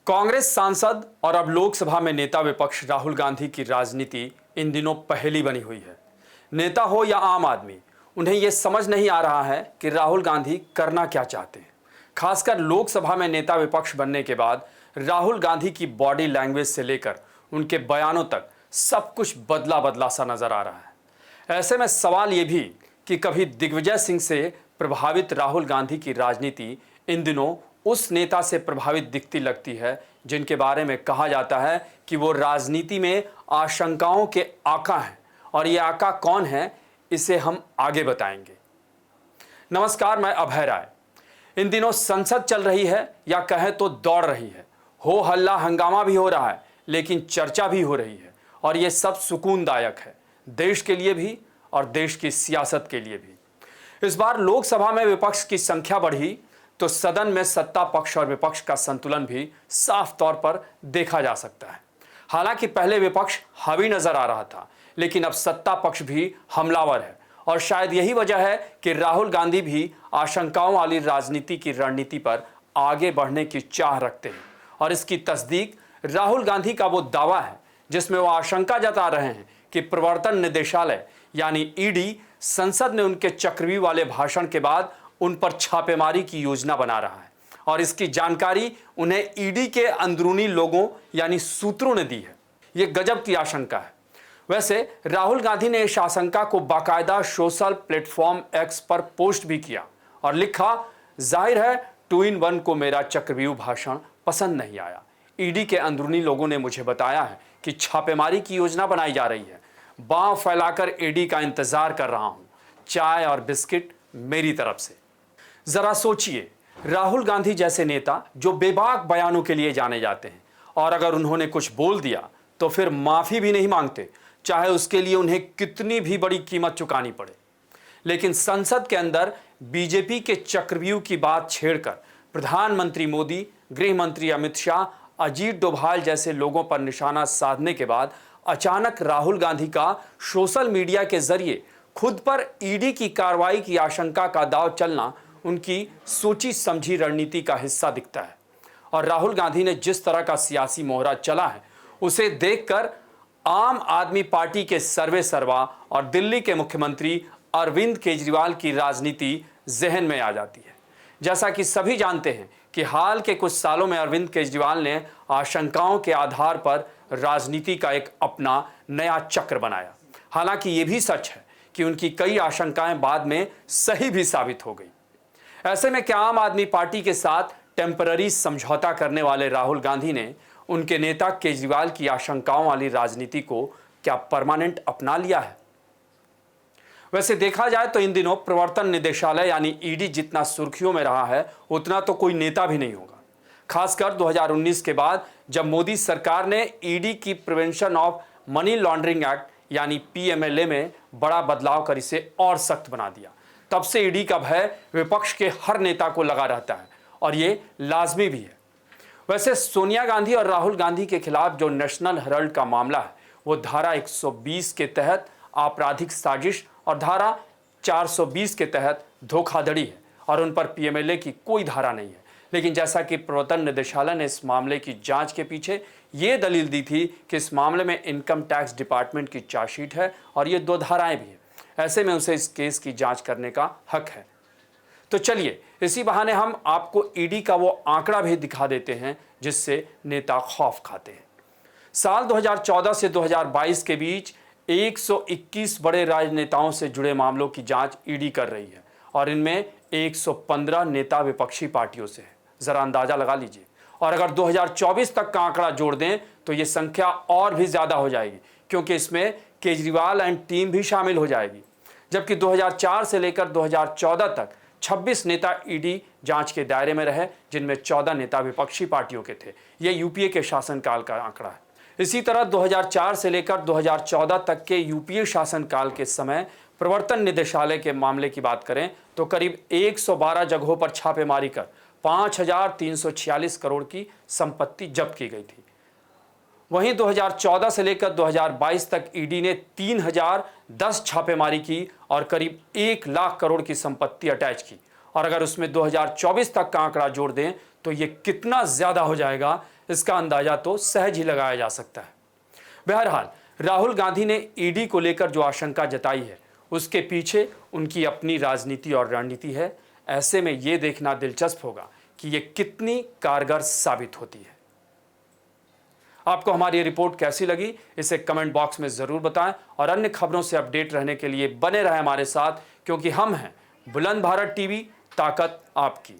कांग्रेस सांसद और अब लोकसभा में नेता विपक्ष राहुल गांधी की राजनीति इन दिनों पहेली बनी हुई है। नेता हो या आम आदमी, उन्हें यह समझ नहीं आ रहा है कि राहुल गांधी करना क्या चाहते हैं। खासकर लोकसभा में नेता विपक्ष बनने के बाद राहुल गांधी की बॉडी लैंग्वेज से लेकर उनके बयानों तक सब कुछ बदला बदला सा नजर आ रहा है। ऐसे में सवाल ये भी कि कभी दिग्विजय सिंह से प्रभावित राहुल गांधी की राजनीति इन दिनों उस नेता से प्रभावित दिखती लगती है जिनके बारे में कहा जाता है कि वो राजनीति में आशंकाओं के आका हैं। और ये आका कौन है, इसे हम आगे बताएंगे। नमस्कार, मैं अभय राय। इन दिनों संसद चल रही है या कहें तो दौड़ रही है। हो हल्ला हंगामा भी हो रहा है, लेकिन चर्चा भी हो रही है और ये सब सुकूनदायक है, देश के लिए भी और देश की सियासत के लिए भी। इस बार लोकसभा में विपक्ष की संख्या बढ़ी तो सदन में सत्ता पक्ष और विपक्ष का संतुलन भी साफ तौर पर देखा जा सकता है। हालांकि पहले विपक्ष हावी नजर आ रहा था, लेकिन अब सत्ता पक्ष भी हमलावर है और शायद यही वजह है कि राहुल गांधी भी आशंकाओं वाली राजनीति की रणनीति पर आगे बढ़ने की चाह रखते हैं। और इसकी तस्दीक राहुल गांधी का वो दावा है जिसमें वो आशंका जता रहे हैं कि प्रवर्तन निदेशालय यानी ईडी संसद ने उनके चक्रव्यूह वाले भाषण के बाद उन पर छापेमारी की योजना बना रहा है और इसकी जानकारी उन्हें ईडी के अंदरूनी लोगों यानी सूत्रों ने दी है। यह गजब की आशंका है। वैसे राहुल गांधी ने इस आशंका को बाकायदा सोशल प्लेटफॉर्म एक्स पर पोस्ट भी किया और लिखा, जाहिर है 2 in 1 को मेरा चक्रव्यूह भाषण पसंद नहीं आया। ईडी के अंदरूनी लोगों ने मुझे बताया है कि छापेमारी की योजना बनाई जा रही है। बांह फैलाकर ईडी का इंतजार कर रहा हूं, चाय और बिस्किट मेरी तरफ से। जरा सोचिए, राहुल गांधी जैसे नेता जो बेबाक बयानों के लिए जाने जाते हैं और अगर उन्होंने कुछ बोल दिया तो फिर माफी भी नहीं मांगते, चाहे उसके लिए उन्हें कितनी भी बड़ी कीमत चुकानी पड़े। लेकिन संसद के अंदर बीजेपी के चक्रव्यूह की बात छेड़कर प्रधानमंत्री मोदी, गृह मंत्री अमित शाह, अजीत डोभाल जैसे लोगों पर निशाना साधने के बाद अचानक राहुल गांधी का सोशल मीडिया के जरिए खुद पर ईडी की कार्रवाई की आशंका का दांव चलना उनकी सोची समझी रणनीति का हिस्सा दिखता है। और राहुल गांधी ने जिस तरह का सियासी मोहरा चला है उसे देखकर आम आदमी पार्टी के सर्वे सर्वा और दिल्ली के मुख्यमंत्री अरविंद केजरीवाल की राजनीति जहन में आ जाती है। जैसा कि सभी जानते हैं कि हाल के कुछ सालों में अरविंद केजरीवाल ने आशंकाओं के आधार पर राजनीति का एक अपना नया चक्र बनाया। हालांकि ये भी सच है कि उनकी कई आशंकाएं बाद में सही भी साबित हो गई। ऐसे में क्या आम आदमी पार्टी के साथ टेम्पररी समझौता करने वाले राहुल गांधी ने उनके नेता केजरीवाल की आशंकाओं वाली राजनीति को क्या परमानेंट अपना लिया है? वैसे देखा जाए तो इन दिनों प्रवर्तन निदेशालय यानी ईडी जितना सुर्खियों में रहा है उतना तो कोई नेता भी नहीं होगा। खासकर 2019 के बाद जब मोदी सरकार ने ईडी की prevention of money laundering act यानी पीएमएलए में बड़ा बदलाव कर इसे और सख्त बना दिया, तब से ईडी का भय विपक्ष के हर नेता को लगा रहता है और ये लाजमी भी है। वैसे सोनिया गांधी और राहुल गांधी के खिलाफ जो नेशनल हेराल्ड का मामला है वो धारा 120 के तहत आपराधिक साजिश और धारा 420 के तहत धोखाधड़ी है और उन पर पीएमएलए की कोई धारा नहीं है। लेकिन जैसा कि प्रवर्तन निदेशालय ने इस मामले की जांच के पीछे ये दलील दी थी कि इस मामले में इनकम टैक्स डिपार्टमेंट की चार्जशीट है और ये 2 धाराएं भी हैं, ऐसे में उसे इस केस की जांच करने का हक है। तो चलिए इसी बहाने हम आपको ईडी का वो आंकड़ा भी दिखा देते हैं जिससे नेता खौफ खाते हैं। साल 2014 से 2022 के बीच 121 बड़े राजनेताओं से जुड़े मामलों की जांच ईडी कर रही है और इनमें 115 नेता विपक्षी पार्टियों से है। जरा अंदाजा लगा लीजिए। और अगर 2024 तक का आंकड़ा जोड़ दें तो ये संख्या और भी ज्यादा हो जाएगी, क्योंकि इसमें केजरीवाल एंड टीम भी शामिल हो जाएगी। जबकि 2004 से लेकर 2014 तक 26 नेता ईडी जांच के दायरे में रहे, जिनमें 14 नेता विपक्षी पार्टियों के थे। यह यूपीए के शासनकाल का आंकड़ा है। इसी तरह 2004 से लेकर 2014 तक के यूपीए शासनकाल के समय प्रवर्तन निदेशालय के मामले की बात करें तो करीब 112 जगहों पर छापेमारी कर 5,346 करोड़ की संपत्ति जब्त की गई थी। वहीं 2014 से लेकर 2022 तक ईडी ने 3,010 छापेमारी की और करीब 1 लाख करोड़ की संपत्ति अटैच की। और अगर उसमें 2024 तक का आंकड़ा जोड़ दें तो ये कितना ज्यादा हो जाएगा, इसका अंदाजा तो सहज ही लगाया जा सकता है। बहरहाल राहुल गांधी ने ईडी को लेकर जो आशंका जताई है उसके पीछे उनकी अपनी राजनीति और रणनीति है। ऐसे में यह देखना दिलचस्प होगा कि यह कितनी कारगर साबित होती है। आपको हमारी ये रिपोर्ट कैसी लगी इसे कमेंट बॉक्स में जरूर बताएं और अन्य खबरों से अपडेट रहने के लिए बने रहें हमारे साथ, क्योंकि हम हैं बुलंद भारत टीवी, ताकत आपकी।